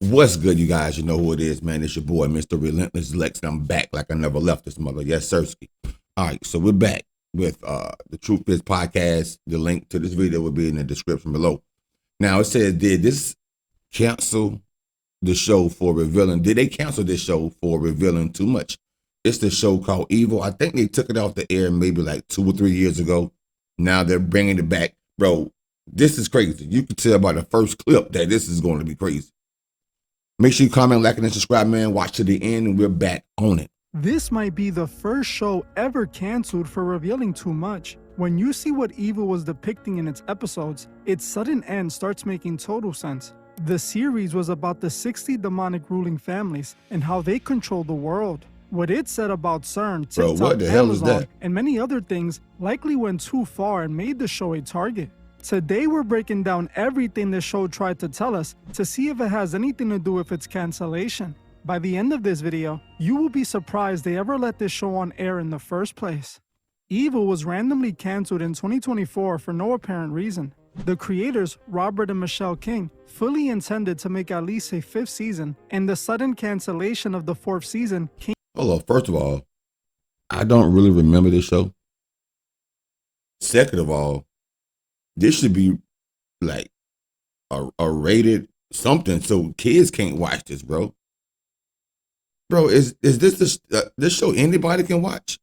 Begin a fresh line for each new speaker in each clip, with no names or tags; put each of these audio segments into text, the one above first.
What's good, you guys? You know who it is, man. It's your boy, Mr. Relentless Lex, and I'm back like I never left this mother. Yes, Sirski. All right, so we're back with the Truth Is podcast. The link to this video will be in the description below. Now, it says, did this cancel the show for revealing? Did they cancel this show for revealing too much? It's the show called Evil. I think they took it off the air maybe like 2 or 3 years ago. Now they're bringing it back. Bro, this is crazy. You can tell by the first clip that this is going to be crazy. Make sure you comment, like, and subscribe, man. Watch to the end, and we're back on it.
This might be the first show ever canceled for revealing too much. When you see what Evil was depicting in its episodes, its sudden end starts making total sense. The series was about the 60 demonic ruling families and how they control the world. What it said about CERN, TikTok,
what the hell is
Amazon,
that?
and many other things likely went too far and made the show a target. Today we're breaking down everything the show tried to tell us to see if it has anything to do with its cancellation. By the end of this video, you will be surprised they ever let this show on air in the first place. Evil was randomly canceled in 2024 for no apparent reason. The creators, Robert and Michelle King, fully intended to make at least a 5th season, and the sudden cancellation of the 4th season came.
Hold on, first of all, I don't really remember this show. Second of all, this should be like a rated something so kids can't watch this, bro. Bro, is this show anybody can watch?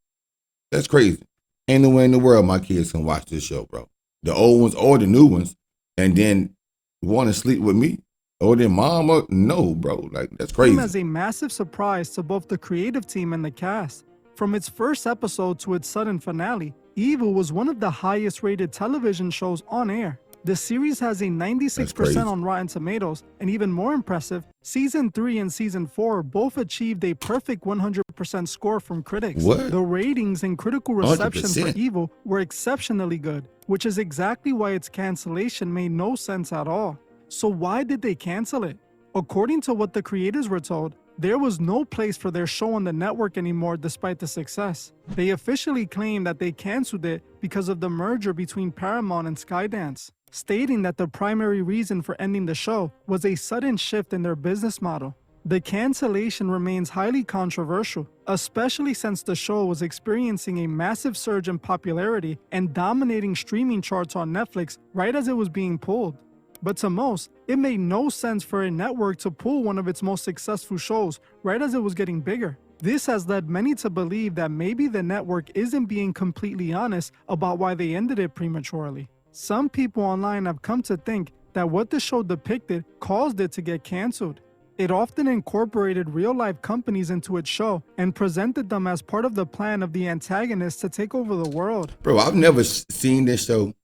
That's crazy. Ain't no way in the world my kids can watch this show, bro. The old ones or the new ones, and then want to sleep with me or their mom or no, bro. Like, that's crazy.
As a massive surprise to both the creative team and the cast. From its first episode to its sudden finale, Evil was one of the highest rated television shows on air. The series has a 96% on Rotten Tomatoes, and even more impressive, Season 3 and Season 4 both achieved a perfect 100% score from critics.
What?
The ratings and critical reception
100%.
for Evil were exceptionally good, which is exactly why its cancellation made no sense at all. So why did they cancel it? According to what the creators were told, there was no place for their show on the network anymore despite the success. They officially claimed that they canceled it because of the merger between Paramount and Skydance, stating that the primary reason for ending the show was a sudden shift in their business model. The cancellation remains highly controversial, especially since the show was experiencing a massive surge in popularity and dominating streaming charts on Netflix right as it was being pulled. But to most, it made no sense for a network to pull one of its most successful shows right as it was getting bigger. This has led many to believe that maybe the network isn't being completely honest about why they ended it prematurely. Some people online have come to think that what the show depicted caused it to get canceled. It often incorporated real-life companies into its show and presented them as part of the plan of the antagonist to take over the world.
Bro, I've never seen this show,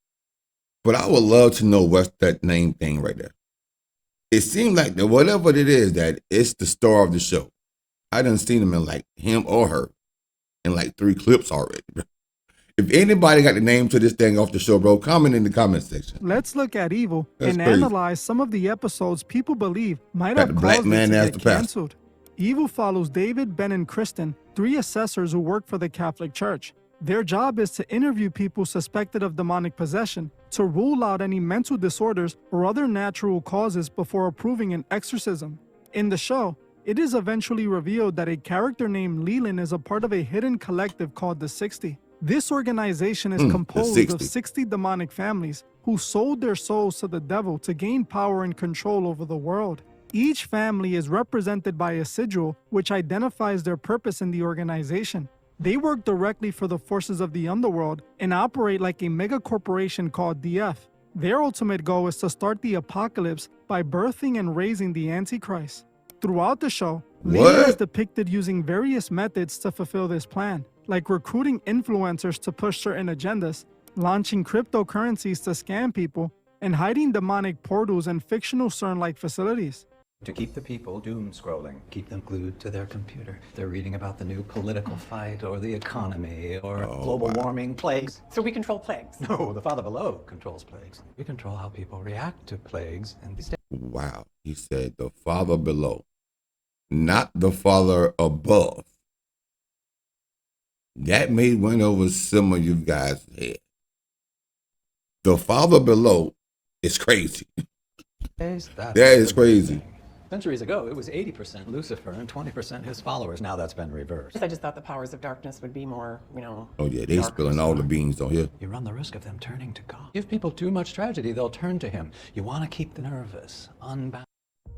but I would love to know what's that name thing right there. It seemed like that whatever it is, that it's the star of the show. I done seen him in like him or her in like 3 clips already, bro. If anybody got the name to this thing off the show, bro, comment in the comment section.
Let's look at Evil
That's
and
crazy.
analyze some of the episodes people believe might
Got
have
the black
caused
man
it
as
to
the
get
pastor.
canceled. Evil follows David, Ben, and Kristen, 3 assessors who work for the Catholic Church. Their job is to interview people suspected of demonic possession, to rule out any mental disorders or other natural causes before approving an exorcism. In the show, it is eventually revealed that a character named Leland is a part of a hidden collective called the 60. This organization is composed of 60 demonic families who sold their souls to the devil to gain power and control over the world. Each family is represented by a sigil which identifies their purpose in the organization. They work directly for the forces of the underworld and operate like a mega corporation called DF. Their ultimate goal is to start the apocalypse by birthing and raising the Antichrist. Throughout the show, Leland is depicted using various methods to fulfill this plan, like recruiting influencers to push certain agendas, launching cryptocurrencies to scam people, and hiding demonic portals in fictional CERN-like facilities.
To keep the people doom scrolling, keep them glued to their computer. They're reading about the new political fight or the economy or global warming, plagues.
So we control plagues?
No, the Father below controls plagues. We control how people react to plagues and these days.
Wow. He said the Father below, not the Father above. That may win over some of you guys' head. The Father below is crazy.
That
is crazy.
Centuries ago, it was 80% Lucifer and 20% his followers. Now that's been reversed.
I just thought the powers of darkness would be more,
Oh yeah, they
dark.
spilling all the beans on here.
You run the risk of them turning to God. Give people too much tragedy, they'll turn to him. You want to keep the nervous, unbound.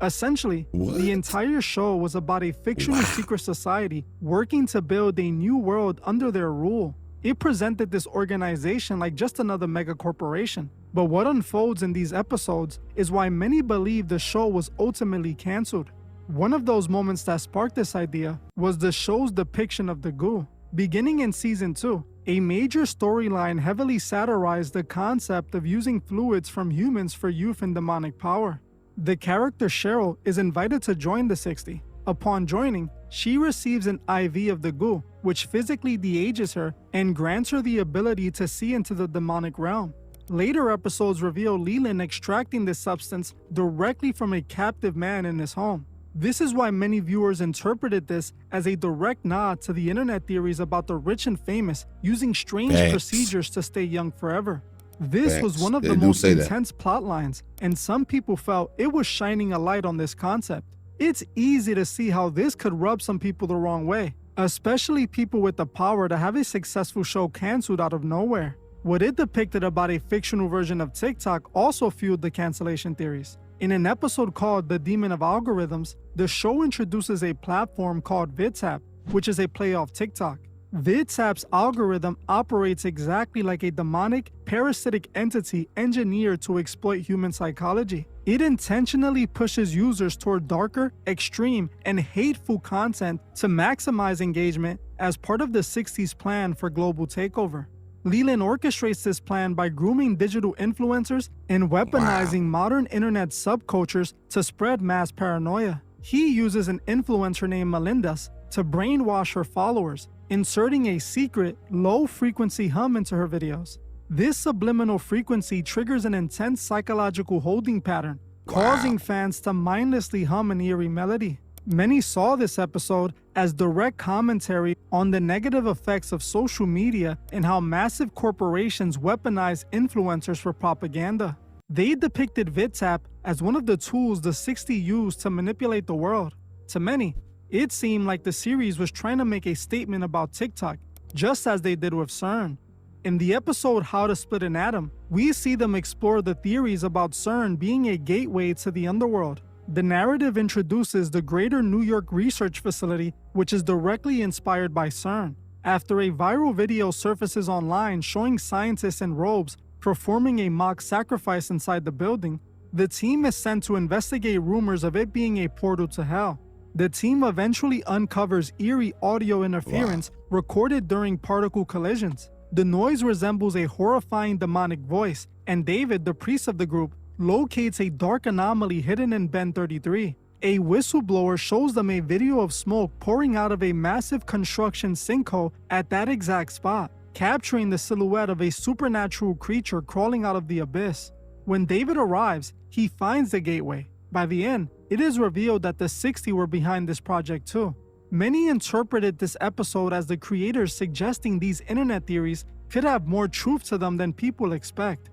Essentially,
What?
the entire show was about a fictional secret society working to build a new world under their rule. It presented this organization like just another mega corporation. But what unfolds in these episodes is why many believe the show was ultimately cancelled. One of those moments that sparked this idea was the show's depiction of the goo. Beginning in season 2, a major storyline heavily satirized the concept of using fluids from humans for youth and demonic power. The character Cheryl is invited to join the 60. Upon joining, she receives an IV of the goo, which physically de-ages her and grants her the ability to see into the demonic realm. Later episodes reveal Leland extracting this substance directly from a captive man in his home. This is why many viewers interpreted this as a direct nod to the internet theories about the rich and famous using strange
Facts.
procedures to stay young forever. This was
Facts.
one of
They
the
do
most
say that.
intense plot lines, and some people felt it was shining a light on this concept. It's easy to see how this could rub some people the wrong way, especially people with the power to have a successful show cancelled out of nowhere. What it depicted about a fictional version of TikTok also fueled the cancellation theories. In an episode called The Demon of Algorithms, the show introduces a platform called VidTap, which is a play off TikTok. VidTap's algorithm operates exactly like a demonic, parasitic entity engineered to exploit human psychology. It intentionally pushes users toward darker, extreme, and hateful content to maximize engagement as part of the 60s plan for global takeover. Leland orchestrates this plan by grooming digital influencers and weaponizing modern internet subcultures to spread mass paranoia. He uses an influencer named Melindas to brainwash her followers, inserting a secret, low-frequency hum into her videos. This subliminal frequency triggers an intense psychological holding pattern, causing fans to mindlessly hum an eerie melody. Many saw this episode as direct commentary on the negative effects of social media and how massive corporations weaponize influencers for propaganda. They depicted VidTap as one of the tools the 60 used to manipulate the world. To many, it seemed like the series was trying to make a statement about TikTok, just as they did with CERN. In the episode How to Split an Atom, we see them explore the theories about CERN being a gateway to the underworld. The narrative introduces the Greater New York Research Facility, which is directly inspired by CERN. After a viral video surfaces online showing scientists in robes performing a mock sacrifice inside the building, the team is sent to investigate rumors of it being a portal to hell. The team eventually uncovers eerie audio interference recorded during particle collisions. The noise resembles a horrifying demonic voice, and David, the priest of the group, locates a dark anomaly hidden in Ben 33. A whistleblower shows them a video of smoke pouring out of a massive construction sinkhole at that exact spot, capturing the silhouette of a supernatural creature crawling out of the abyss. When David arrives, he finds the gateway. By the end, it is revealed that the 60 were behind this project too. Many interpreted this episode as the creators suggesting these internet theories could have more truth to them than people expect.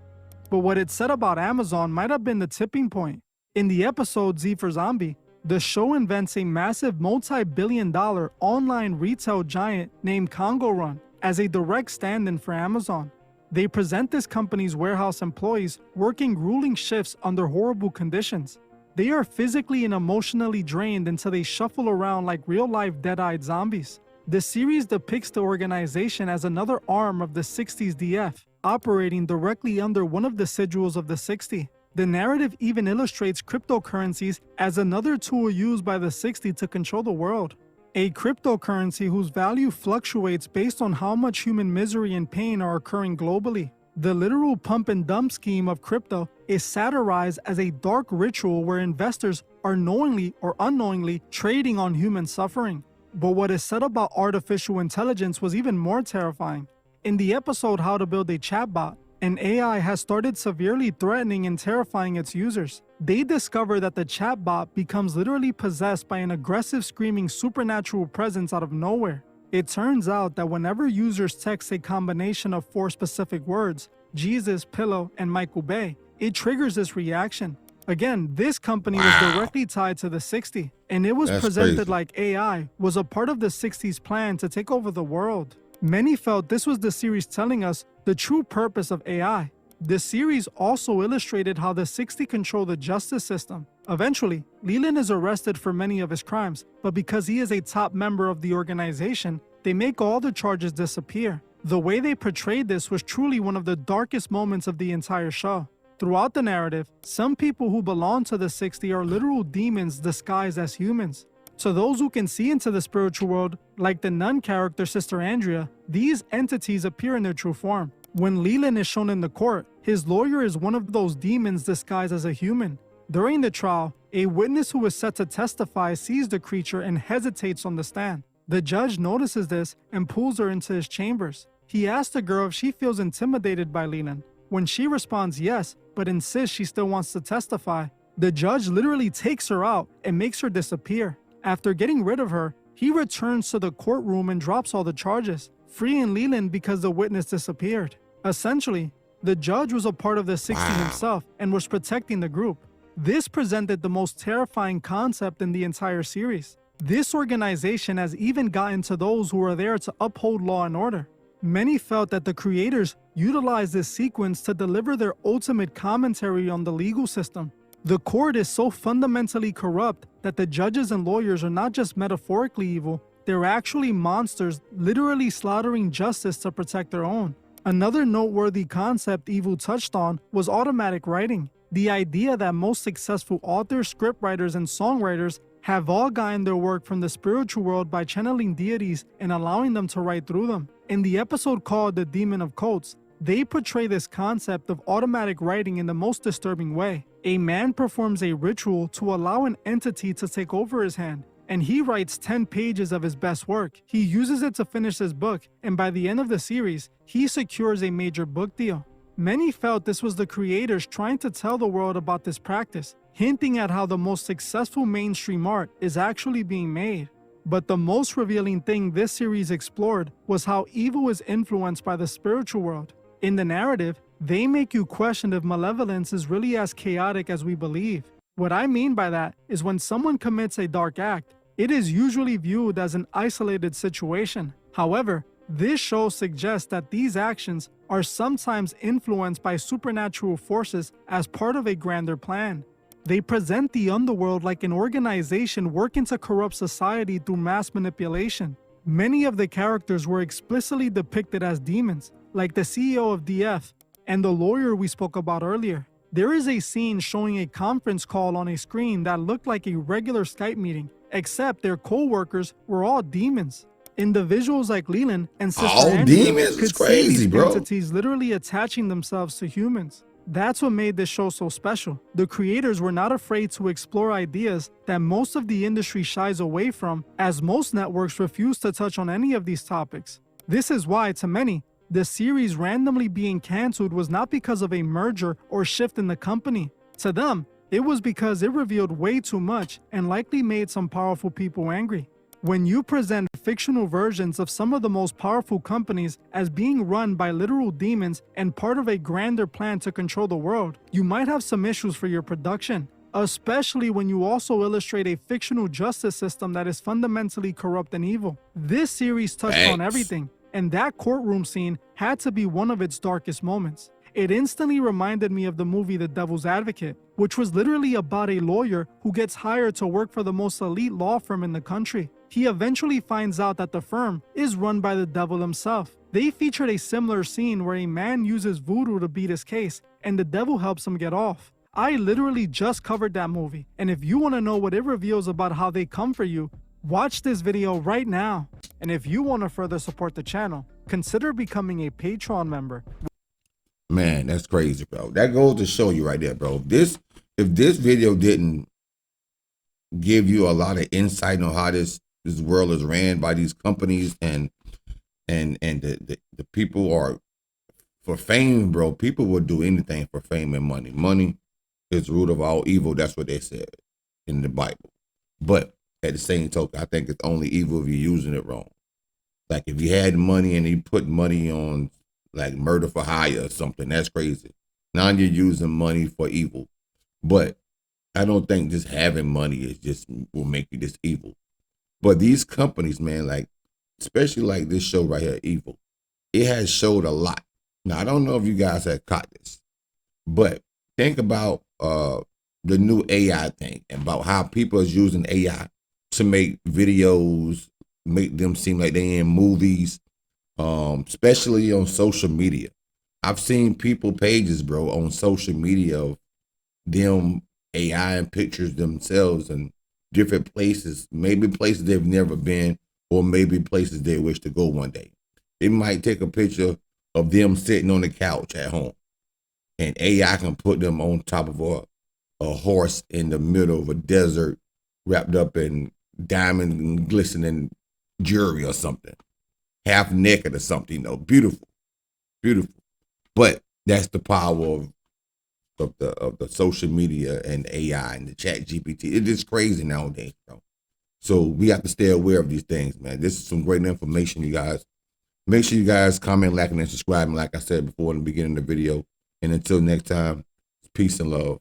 But what it said about Amazon might have been the tipping point. In the episode Z for Zombie, the show invents a massive multi-billion-dollar online retail giant named Congo Run as a direct stand-in for Amazon. They present this company's warehouse employees working grueling shifts under horrible conditions. They are physically and emotionally drained until they shuffle around like real-life dead-eyed zombies. The series depicts the organization as another arm of the 60s DF, operating directly under one of the sigils of the 60. The narrative even illustrates cryptocurrencies as another tool used by the 60 to control the world. A cryptocurrency whose value fluctuates based on how much human misery and pain are occurring globally. The literal pump and dump scheme of crypto is satirized as a dark ritual where investors are knowingly or unknowingly trading on human suffering. But what is said about artificial intelligence was even more terrifying. In the episode How to Build a Chatbot, an AI has started severely threatening and terrifying its users. They discover that the chatbot becomes literally possessed by an aggressive screaming supernatural presence out of nowhere. It turns out that whenever users text a combination of 4 specific words, Jesus, pillow, and Michael Bay, it triggers this reaction. Again, this company was
Wow.
directly tied to the 60, and it was
That's
presented
crazy.
like AI was a part of the 60s plan to take over the world. Many felt this was the series telling us the true purpose of AI. The series also illustrated how the 60 control the justice system. Eventually, Leland is arrested for many of his crimes, but because he is a top member of the organization, they make all the charges disappear. The way they portrayed this was truly one of the darkest moments of the entire show. Throughout the narrative, some people who belong to the 60 are literal demons disguised as humans. To those who can see into the spiritual world, like the nun character Sister Andrea, these entities appear in their true form. When Leland is shown in the court, his lawyer is one of those demons disguised as a human. During the trial, a witness who is set to testify sees the creature and hesitates on the stand. The judge notices this and pulls her into his chambers. He asks the girl if she feels intimidated by Leland. When she responds yes, but insists she still wants to testify, the judge literally takes her out and makes her disappear. After getting rid of her, he returns to the courtroom and drops all the charges, freeing Leland because the witness disappeared. Essentially, the judge was a part of the 60 himself and was protecting the group. This presented the most terrifying concept in the entire series. This organization has even gotten to those who are there to uphold law and order. Many felt that the creators utilized this sequence to deliver their ultimate commentary on the legal system. The court is so fundamentally corrupt that the judges and lawyers are not just metaphorically evil, they're actually monsters literally slaughtering justice to protect their own. Another noteworthy concept Evil touched on was automatic writing. The idea that most successful authors, scriptwriters, and songwriters have all gotten their work from the spiritual world by channeling deities and allowing them to write through them. In the episode called The Demon of Coats, they portray this concept of automatic writing in the most disturbing way. A man performs a ritual to allow an entity to take over his hand, and he writes 10 pages of his best work. He uses it to finish his book, and by the end of the series, he secures a major book deal. Many felt this was the creators trying to tell the world about this practice, hinting at how the most successful mainstream art is actually being made. But the most revealing thing this series explored was how evil is influenced by the spiritual world. In the narrative, they make you question if malevolence is really as chaotic as we believe. What I mean by that is when someone commits a dark act, it is usually viewed as an isolated situation. However, this show suggests that these actions are sometimes influenced by supernatural forces as part of a grander plan. They present the underworld like an organization working to corrupt society through mass manipulation. Many of the characters were explicitly depicted as demons, like the CEO of DF and the lawyer we spoke about earlier. There is a scene showing a conference call on a screen that looked like a regular Skype meeting, except their co-workers were all demons. Individuals like Leland and Sister
All
Andrea
demons?
could
It's crazy,
see these
bro.
entities literally attaching themselves to humans. That's what made this show so special. The creators were not afraid to explore ideas that most of the industry shies away from, as most networks refuse to touch on any of these topics. This is why, to many, the series randomly being cancelled was not because of a merger or shift in the company. To them, it was because it revealed way too much and likely made some powerful people angry. When you present fictional versions of some of the most powerful companies as being run by literal demons and part of a grander plan to control the world, you might have some issues for your production, especially when you also illustrate a fictional justice system that is fundamentally corrupt and evil. This series touched on
Thanks.
everything, and that courtroom scene had to be one of its darkest moments. It instantly reminded me of the movie The Devil's Advocate, which was literally about a lawyer who gets hired to work for the most elite law firm in the country. He eventually finds out that the firm is run by the devil himself. They featured a similar scene where a man uses voodoo to beat his case, and the devil helps him get off. I literally just covered that movie, and if you want to know what it reveals about how they come for you, watch this video right now. And if you want to further support the channel, consider becoming a Patreon member.
Man, that's crazy, bro. That goes to show you right there, bro. If this video didn't give you a lot of insight on how this world is ran by these companies and the people are for fame, bro. People would do anything for fame and money. Money is the root of all evil. That's what they said in the Bible. But at the same token, I think it's only evil if you're using it wrong. Like if you had money and you put money on like murder for hire or something, that's crazy. Now you're using money for evil. But I don't think just having money is just will make you this evil. But these companies, man, like especially like this show right here, Evil, it has showed a lot. Now I don't know if you guys have caught this, but think about the new AI thing and about how people is using AI to make videos, make them seem like they in movies, especially on social media. I've seen people pages, bro, on social media of them AI and pictures themselves in different places, maybe places they've never been, or maybe places they wish to go one day. They might take a picture of them sitting on the couch at home, and AI can put them on top of a horse in the middle of a desert, wrapped up in diamond and glistening jewelry or something, half naked or something. Beautiful, beautiful. But that's the power of the social media and AI and the chat GPT. It is crazy nowadays, bro. So we have to stay aware of these things, man. This is some great information, you guys. Make sure you guys comment, liking, and subscribing, like I said before in the beginning of the video. And until next time, peace and love.